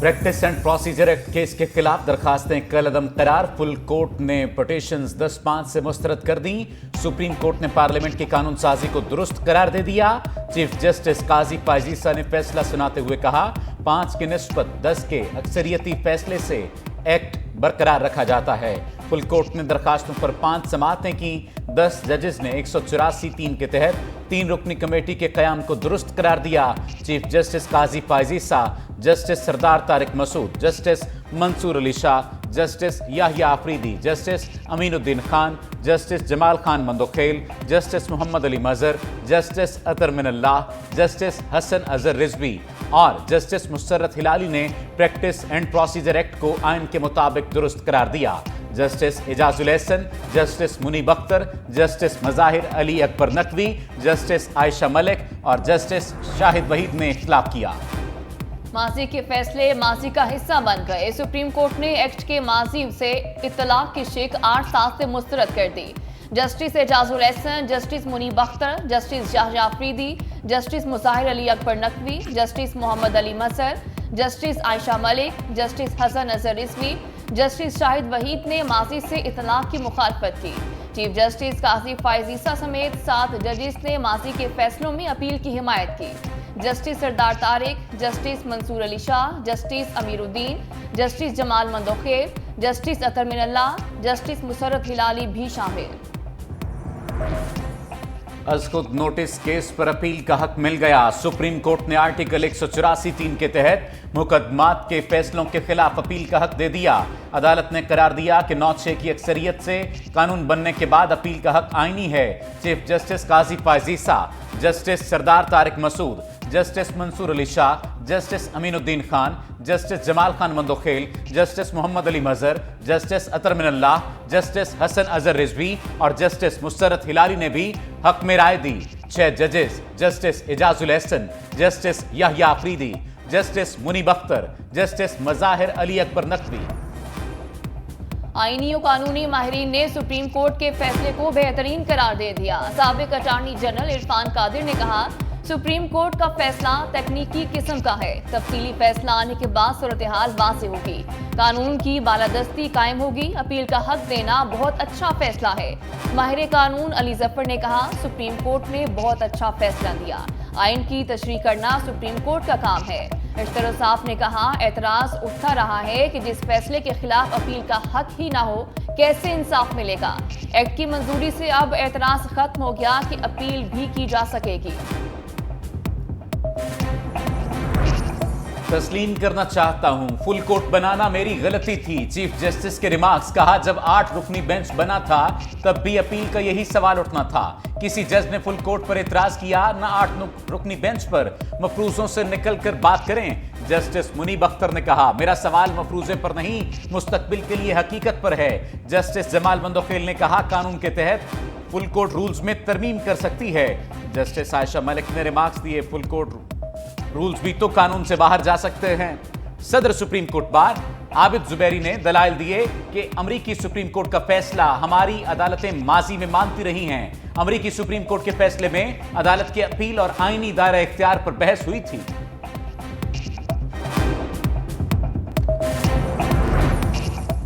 Practice and procedure act case के खिलाफ दरखास्तें कलअदम करार। फुल कोर्ट ने पिटीशंस 10/5 से मुस्तरद कर दी। सुप्रीम कोर्ट ने पार्लियामेंट की कानून साजी को दुरुस्त करार दे दिया। चीफ जस्टिस काजी पायजीसा ने फैसला सुनाते हुए कहा, 5 की निस्बत 10 के अक्सरियती फैसले से एक्ट बरकरार रखा जाता है। फुल कोर्ट ने दरखास्तों पर 5 समाअतें की। 10 जजेस ने 184(3) के तहत 3 रुकनी कमेटी के कयाम को दुरुस्त करार दिया। Chief justice Qazi Faez Isa, justice Sardar Tariq Masood, justice Mansoor Ali Shah, justice Yahya Afridi, justice Aminuddin Khan, justice Jamal Khan Mandokhel, justice Mohammad Ali Mazhar, justice Athar Minallah, justice Hasan Azhar Rizvi और जस्टिस मुसर्रत हिलाली ने प्रैक्टिस एंड प्रोसीजर एक्ट को आइन के मुताबिक दुरुस्त करार दिया। Justice Ijazul Ahsan, justice Munib Akhtar, justice Mazahir Ali Akbar Naqvi, justice Ayesha Malik और जस्टिस शाहिद वहीद ने इख्तिलाफ किया। माजी के फैसले माजी का हिस्सा बन गए। सुप्रीम कोर्ट ने एक्ट के माजी से इत्तलाक की शिक 8 साल से मुस्तरद कर दी। Justice Ijazul Ahsan, justice Munib Akhtar, justice Yahya Afridi, justice Mazahir Ali Akbar Naqvi, justice Mohammad Ali Mazhar, justice Ayesha Malik, justice Hasan Azhar Rizvi, justice Shahid Waheed ने माजी से इत्तलाक की मुखालफत की। चीफ जस्टिस काजी पायजीसा समेत 7 जजेस ने माजी के फैसलों में अपील की हिमायत की। Justice Sardar Tariq, justice Mansoor Ali Shah, justice Amiruddin, justice Jamal Mandokhel, justice Athar Minallah, justice Musarrat Hilali भी शामिल। अज़खुद नोटिस केस पर अपील का हक मिल गया। सुप्रीम कोर्ट ने आर्टिकल 184(3) के तहत मुकदमात के फैसलों के खिलाफ अपील का हक दे दिया। अदालत ने करार दिया कि 9/6 की अक्सरियत से कानून बनने के बाद अपील का हक आईनी है। Chief justice Qazi Faez Isa, justice Sardar Tariq Masood, justice Mansoor Ali Shah, justice Aminuddin Khan, justice Jamal Khan Mandokhel, justice Mohammad Ali Mazhar, justice Athar Minallah, justice Hasan Azhar Rizvi और जस्टिस मुसर्रत हिलाली ने भी हक में राय दी। 6 जजेस justice Ijazul Ahsan, justice Yahya Afridi, justice Munib Akhtar, justice Mazahir Ali Akbar Naqvi. आईनी और कानूनी माहिरीन ने सुप्रीम कोर्ट के फैसले को बेहतरीन करार दे दिया। साबिक अटॉर्नी जनरल इरफान कादिर ने कहा, सुप्रीम कोर्ट का फैसला तकनीकी किस्म का है। तफसीली फैसला आने के बाद सूरत हाल वाज़ेह होगी, कानून की बालादस्ती कायम होगी। अपील का हक देना बहुत अच्छा फैसला है। माहिर कानून अली जफर ने कहा, सुप्रीम कोर्ट ने बहुत अच्छा फैसला दिया। आइन की तशरीह करना सुप्रीम कोर्ट का काम है। इश्तर साफ ने कहा, एतराज उठता रहा है कि जिस फैसले के खिलाफ अपील का हक ही ना हो, कैसे इंसाफ मिलेगा। एक्ट की मंजूरी से अब एतराज खत्म हो गया कि अपील भी की जा सकेगी। तस्लीम करना चाहता हूं, फुल कोर्ट बनाना मेरी गलती थी। चीफ जस्टिस के रिमार्क्स। कहा, जब 8 रुकनी बेंच बना था तब भी अपील का यही सवाल उठना था। किसी जज ने फुल कोर्ट पर एतराज किया, न 8 रुकनी बेंच पर। मफरूजों से निकलकर बात करें। जस्टिस मुनीब अख्तर ने कहा, मेरा सवाल मफरूजे पर नहीं, मुस्तकबिल के लिए हकीकत पर है। जस्टिस जमाल मंदोखेल ने कहा, कानून के तहत फुल कोर्ट रूल्स में तरमीम कर सकती है। जस्टिस आयशा मलिक ने रिमार्क्स दिए, फुल कोर्ट रूल्स भी तो कानून से बाहर जा सकते हैं। सदर supreme court bar Abid Zubairi ने दलाइल दिए कि अमरीकी सुप्रीम कोर्ट का फैसला हमारी अदालतें माजी में मानती रही हैं। अमरीकी सुप्रीम कोर्ट के फैसले में अदालत के अपील और आईनी दायरा इख्तियार पर बहस हुई थी।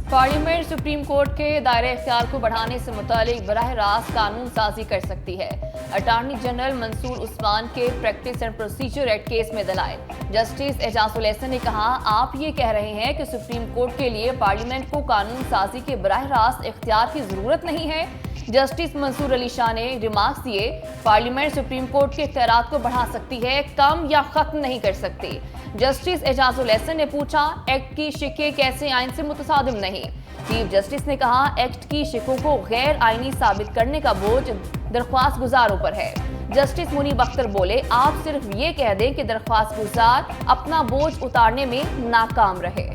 पार्लियामेंट सुप्रीम कोर्ट के दायरे इख्तियार को बढ़ाने से मुतालिक बराह रास्त कानून साजी कर सकती है। अटॉर्नी जनरल मंसूर उस्मान के practice and procedure act case में दलाइल। जस्टिस एजाजुल एहसन ने कहा, आप ये कह रहे हैं कि सुप्रीम कोर्ट के लिए पार्लियामेंट को कानून साजी के बराह रास्त इख्तियार की जरूरत नहीं है। जस्टिस मंसूर अली शाह ने रिमार्क्स दिए, पार्लियामेंट सुप्रीम कोर्ट के इख्तियारात को बढ़ा सकती है, कम या खत्म नहीं कर सकती। जस्टिस एजाजुल एहसन ने पूछा, एक्ट की शिकें कैसे आइन से मुतसादिम नहीं। चीफ जस्टिस ने कहा, एक्ट की शिकों को गैर आइनी साबित करने का बोझ दरख्वास्त गुजारों पर है। जस्टिस मुनीब अख्तर बोले, आप सिर्फ ये कह दें कि दरख्वास्त गुजार अपना बोझ उतारने में नाकाम रहे।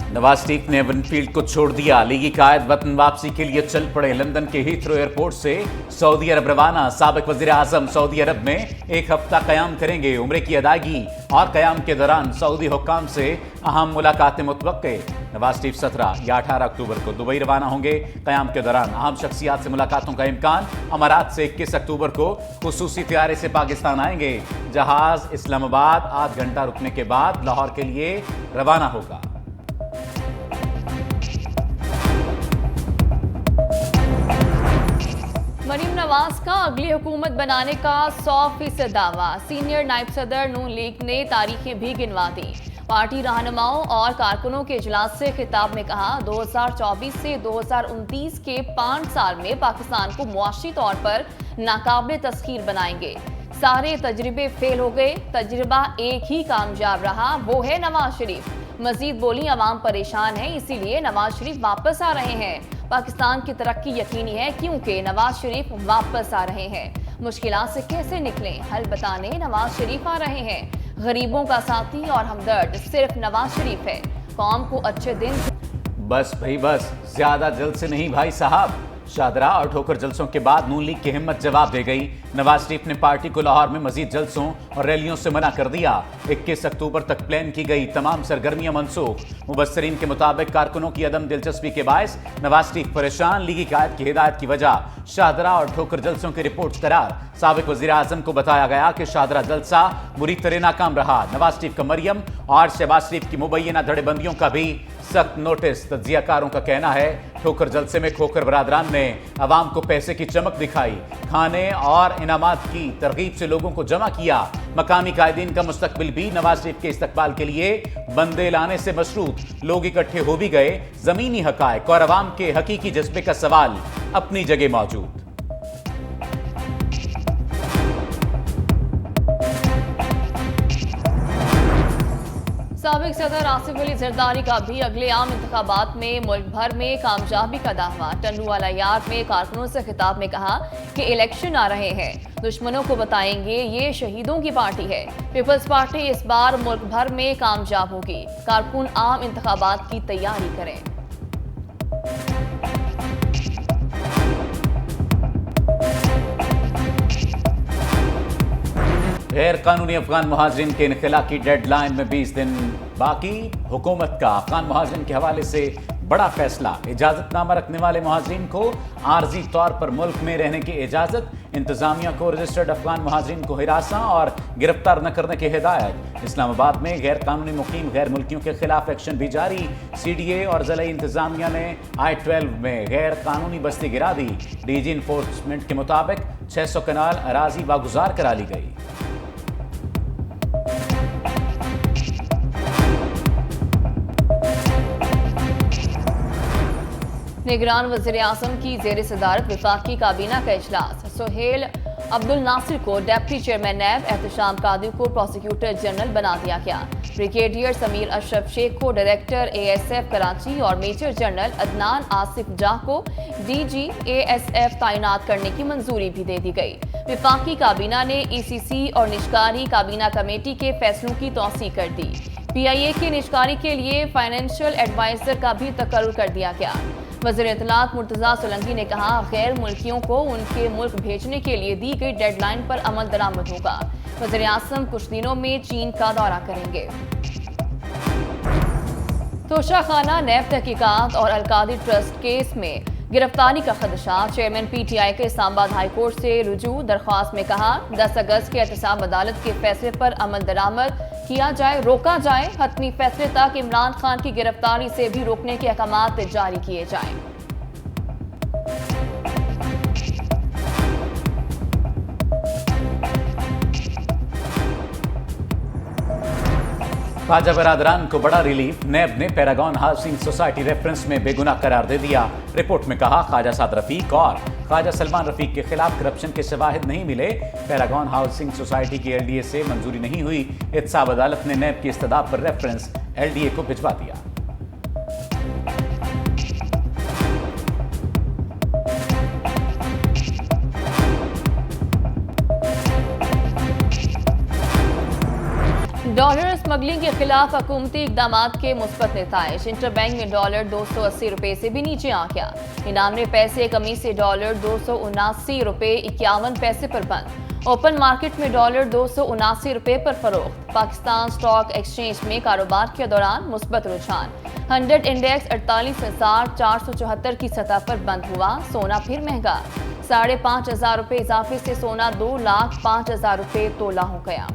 नवाज शरीफ ने विनफील्ड को छोड़ दिया। लीगी कायद वतन वापसी के लिए चल पड़े। लंदन के हीथ्रो एयरपोर्ट से सऊदी अरब रवाना। साबिक वजीर आजम सऊदी अरब में 1 हफ्ता कयाम करेंगे। उम्रे की अदायगी और कयाम के दौरान सऊदी हुक्काम से अहम मुलाकातें मुतवक्के। नवाज शरीफ 17 या 18 अक्टूबर को दुबई रवाना होंगे। क़याम के दौरान अहम शख्सियात से मुलाकातों का इम्कान। अमारात से 21 अक्टूबर को खुसूसी तैयारे से पाकिस्तान आएंगे। जहाज इस्लामाबाद 8 घंटा रुकने के बाद लाहौर के लिए रवाना होगा। मरीम नवाज का अगली हुकूमत बनाने का 100% दावा। सीनियर नायब सदर नून लीग ने तारीखें भी गिनवा दी। पार्टी रहनुमाओं और कारकुनों के इजलास से खिताब में कहा, 2024 से 2029 के 5 साल में पाकिस्तान को मुआशी तौर पर नाकाबिल तस्खीर बनाएंगे। सारे तजर्बे फेल हो गए, तजर्बा एक ही कामयाब रहा, वो है नवाज शरीफ। मजीद बोली, अवाम परेशान है, इसीलिए नवाज शरीफ वापस आ रहे हैं। पाकिस्तान की तरक्की यकीनी है क्योंकि नवाज शरीफ वापस आ रहे हैं। मुश्किलात से कैसे निकलें, हल बताने नवाज शरीफ आ रहे हैं। गरीबों का साथी और हमदर्द सिर्फ नवाज शरीफ है। कौम को अच्छे दिन। बस भाई बस, ज्यादा जल्द से नहीं भाई साहब। शादरा और ठोकर जलसों के बाद नून लीग की हिम्मत जवाब दे गई। नवाज शरीफ ने पार्टी को लाहौर में मजीद जलसों और रैलियों से मना कर दिया। 21 अक्टूबर तक प्लान की गई तमाम सरगर्मियां मनसूख। मुबस्सरीन के मुताबिक कारकुनों की अदम दिलचस्पी के बायस नवाज शरीफ परेशान। लीगी कायद की हिदायत की वजह शादरा और ठोकर जलसों की रिपोर्ट करार। साबिक वजीर आजम को बताया गया कि शादरा जलसा बुरी तरह नाकाम रहा। नवाज शरीफ का मरियम और शहबाज शरीफ की मुबैना धड़ेबंदियों का भी सख्त नोटिस। तज्जियाकारों का कहना है ठोकर जलसे में खोकर बरादरान ने अवाम को पैसे की चमक दिखाई, खाने और इनामात की तरगीब से लोगों को जमा किया। मकामी कायदीन का मुस्तकबिल भी नवाज शरीफ के इस्तकबाल के लिए बंदे लाने से मशरूत। लोग इकट्ठे हो भी गए। जमीनी हकायक और अवाम के हकीकी जज्बे का सवाल अपनी जगह मौजूद। साबिक सदर आसिफ अली जरदारी का भी अगले आम इंतखाबात में मुल्क भर में कामयाबी का दावा। टंडूवाला यार्ड में कारकुनों से खिताब में कहा कि इलेक्शन आ रहे हैं, दुश्मनों को बताएंगे ये शहीदों की पार्टी है। पीपल्स पार्टी इस बार मुल्क भर में कामयाब होगी। कारकुन आम इंतखाबात की तैयारी करें। गैर कानूनी अफगान महाजरीन के इनखला की डेडलाइन में 20 दिन बाकी। हुकूमत का अफगान महाजरीन के हवाले से बड़ा फैसला। इजाजतनामा रखने वाले महाजरीन को आर्जी तौर पर मुल्क में रहने की इजाजत। इंतजामिया को रजिस्टर्ड अफगान महाजरीन को हिरासा और गिरफ्तार न करने की हिदायत। इस्लामाबाद में गैर कानूनी मुकीम गैर मुल्कियों के खिलाफ एक्शन भी जारी। CDA और ज़िला इंतजामिया ने I-12 में गैर कानूनी बस्ती गिरा दी। DG इन्फोर्समेंट के मुताबिक 600 कनाल अराजी वागुजार करा ली गई। निगरान वज़ीर आज़म की ज़ेर सदारत वफाकी काबीना का इजलास। सुहेल अब्दुल नासिर को डिप्टी चेयरमैन नैब, एहतशाम कादिर को प्रोसिक्यूटर जनरल बना दिया गया। ब्रिगेडियर समीर अशरफ शेख को डायरेक्टर ASF कराची और मेजर जनरल अदनान आसिफ जाह को DG ASF तैनात करने की मंजूरी भी दे दी गई। वफाकी काबीना ने ECC और निजकारी काबीना कमेटी के फैसलों की तौसीह कर दी। PIA के निजकारी के लिए फाइनेंशियल एडवाइजर का भी तकर्रुर कर दिया गया। वज़ीर इत्तलात मुर्तज़ा सोलंकी ने कहा, गैर मुल्कियों को उनके मुल्क भेजने के लिए दी गई डेडलाइन पर अमल दरामद होगा। वज़ीर आज़म कुछ दिनों में चीन का दौरा करेंगे। तोशाखाना नैब तहकीकात और अलकादी ट्रस्ट केस में गिरफ्तारी का खदशा। चेयरमैन PTI के इस्लामाबाद हाई कोर्ट से रुजू दरख्वास्त में कहा, 10 अगस्त के एहतसाब अदालत के फैसले पर अमल दरामद किया जाए, रोका जाए। हतमी फैसले तक इमरान खान की गिरफ्तारी से भी रोकने के अहकामात जारी किए जाएं। ख्वाजा बरादरान को बड़ा रिलीफ। नैब ने पैरागॉन हाउसिंग सोसाइटी रेफरेंस में बेगुनाह करार दे दिया। रिपोर्ट में कहा, ख्वाजा साद रफीक और ख्वाजा सलमान रफीक के खिलाफ करप्शन के शवाहिद नहीं मिले। पैरागॉन हाउसिंग सोसाइटी की LDA से मंजूरी नहीं हुई। एहतसाब अदालत ने नैब की इस्तदाब पर रेफरेंस LDA को भिजवा दिया। डॉलर स्मगलिंग के खिलाफ हुकूमती इकदाम के मुस्बत नताइज। इंटरबैंक में डॉलर 280 रुपए से भी नीचे आ गया। इनामी पैसे कमी से डॉलर 279 रुपए 51 पैसे पर बंद। ओपन मार्केट में डॉलर 279 रुपए पर फरोख्त। पाकिस्तान स्टॉक एक्सचेंज में कारोबार के दौरान मुस्बत रुझान। 100 इंडेक्स 48,474 की सतह पर बंद हुआ। सोना फिर महंगा, 5,500 रुपए इजाफे से सोना 2,05,000 रुपए तोला हो गया।